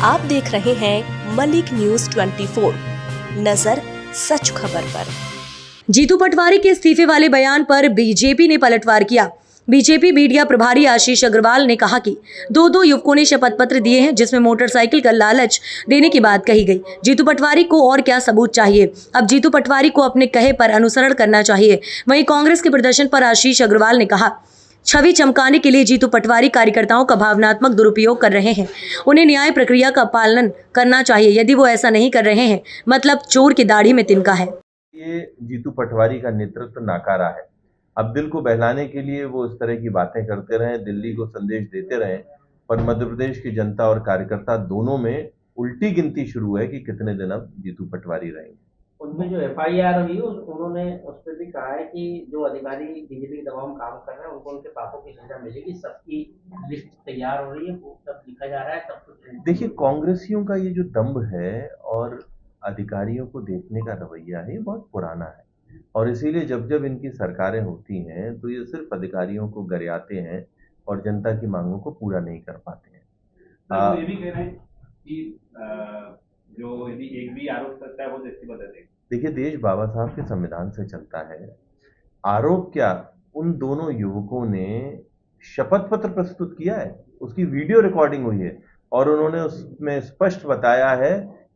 आप देख रहे हैं मलिक न्यूज 24, नजर सच खबर पर। जीतू पटवारी के इस्तीफे वाले बयान पर बीजेपी ने पलटवार किया। बीजेपी मीडिया प्रभारी आशीष अग्रवाल ने कहा कि दो युवकों ने शपथ पत्र दिए हैं जिसमें मोटरसाइकिल का लालच देने की बात कही गई। जीतू पटवारी को और क्या सबूत चाहिए? अब जीतू पटवारी को अपने कहे पर अनुसरण करना चाहिए। वहीं कांग्रेस के प्रदर्शन पर आशीष अग्रवाल ने कहा, छवि चमकाने के लिए जीतू पटवारी कार्यकर्ताओं का भावनात्मक दुरुपयोग कर रहे हैं। उन्हें न्याय प्रक्रिया का पालन करना चाहिए। यदि वो ऐसा नहीं कर रहे हैं, मतलब चोर की दाढ़ी में तिनका है। ये जीतू पटवारी का नेतृत्व नाकारा है। अब दिल को बहलाने के लिए वो इस तरह की बातें करते रहे, दिल्ली को संदेश देते रहे, पर मध्य प्रदेश की जनता और कार्यकर्ता दोनों में उल्टी गिनती शुरू है कि कितने दिन अब जीतू पटवारी रहेंगे। उनमें जो एफआईआर हुई उन्होंने उस पर भी कहा है कि जो अधिकारी बीजेपी के दबाव में काम कर रहे हैं उनको उनके पापों की सजा मिलेगी। सबकी लिस्ट तैयार हो रही है, वो सब लिखा जा रहा है, सब कुछ। देखिए, कांग्रेसियों का ये जो दंभ है और अधिकारियों को देखने का रवैया है, ये बहुत पुराना है और इसीलिए जब जब इनकी सरकारें होती हैं तो ये सिर्फ अधिकारियों को गरियाते हैं और जनता की मांगों को पूरा नहीं कर पाते हैं। ये भी कह रहे हैं कि जो यदि एक भी आरोप करता है वो इस्तीफा दे देगा। देखिए, देश बाबा साहब के संविधान से चलता है। आरोप क्या, उन दोनों युवकों ने शपथ पत्र प्रस्तुत किया है, उसकी वीडियो रिकॉर्डिंग हुई है और उन्होंने उसमें स्पष्ट बताया है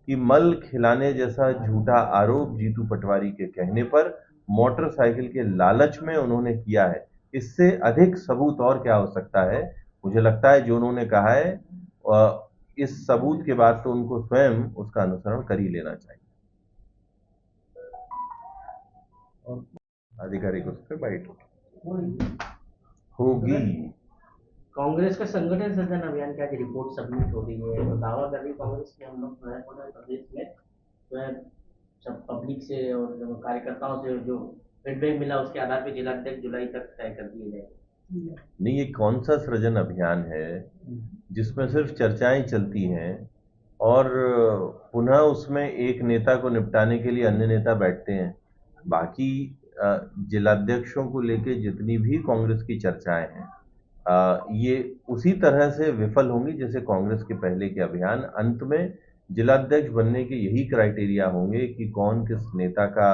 कि मल खिलाने जैसा झूठा आरोप जीतू पटवारी के कहने पर मोटरसाइकिल के लालच में उन्होंने किया है। इससे अधिक सबूत और क्या हो सकता है? मुझे लगता है जो उन्होंने कहा है, इस सबूत के बाद तो उनको स्वयं उसका अनुसरण कर ही लेना चाहिए। आधिकारिक उस पर बाइट होगी। कांग्रेस का संगठन सृजन अभियान क्या की रिपोर्ट सबमिट हो रही है, तो दावा कर रही कांग्रेस की हम लोग प्रदेश में सब पब्लिक से और कार्यकर्ताओं से जो फीडबैक मिला उसके आधार पर जिलाध्यक्ष जुलाई तक तय कर दिए जाएंगे। नहीं, ये कौन सा सृजन अभियान है जिसमें सिर्फ चर्चाएं चलती हैं और पुनः उसमें एक नेता को निपटाने के लिए अन्य नेता बैठते हैं। बाकी जिलाध्यक्षों को लेके जितनी भी कांग्रेस की चर्चाएं हैं, ये उसी तरह से विफल होंगी जैसे कांग्रेस के पहले के अभियान। अंत में जिलाध्यक्ष बनने के यही क्राइटेरिया होंगे कि कौन किस नेता का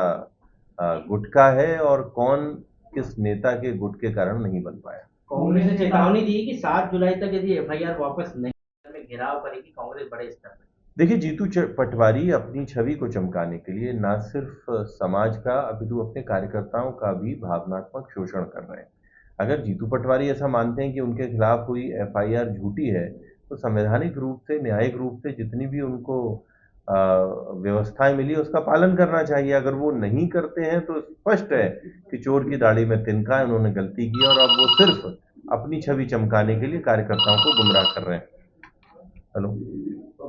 गुटका है और कौन किस नेता के गुट के कारण नहीं बन पाया। कांग्रेस ने चेतावनी दी कि 7 जुलाई तक यदि एफआईआर वापस नहीं में घेराव करेगी कांग्रेस बड़े स्तर पर। देखिए, जीतू पटवारी अपनी छवि को चमकाने के लिए न सिर्फ समाज का अपितु अपने कार्यकर्ताओं का भी भावनात्मक शोषण कर रहे हैं। अगर जीतू पटवारी ऐसा मानते हैं कि उनके खिलाफ हुई एफआईआर झूठी है तो संवैधानिक रूप से, न्यायिक रूप से जितनी भी उनको व्यवस्थाएं मिली उसका पालन करना चाहिए। अगर वो नहीं करते हैं तो स्पष्ट है कि चोर की दाढ़ी में तिनका है, उन्होंने गलती की और अब वो सिर्फ अपनी छवि चमकाने के लिए कार्यकर्ताओं को गुमराह कर रहे हैं। हेलो।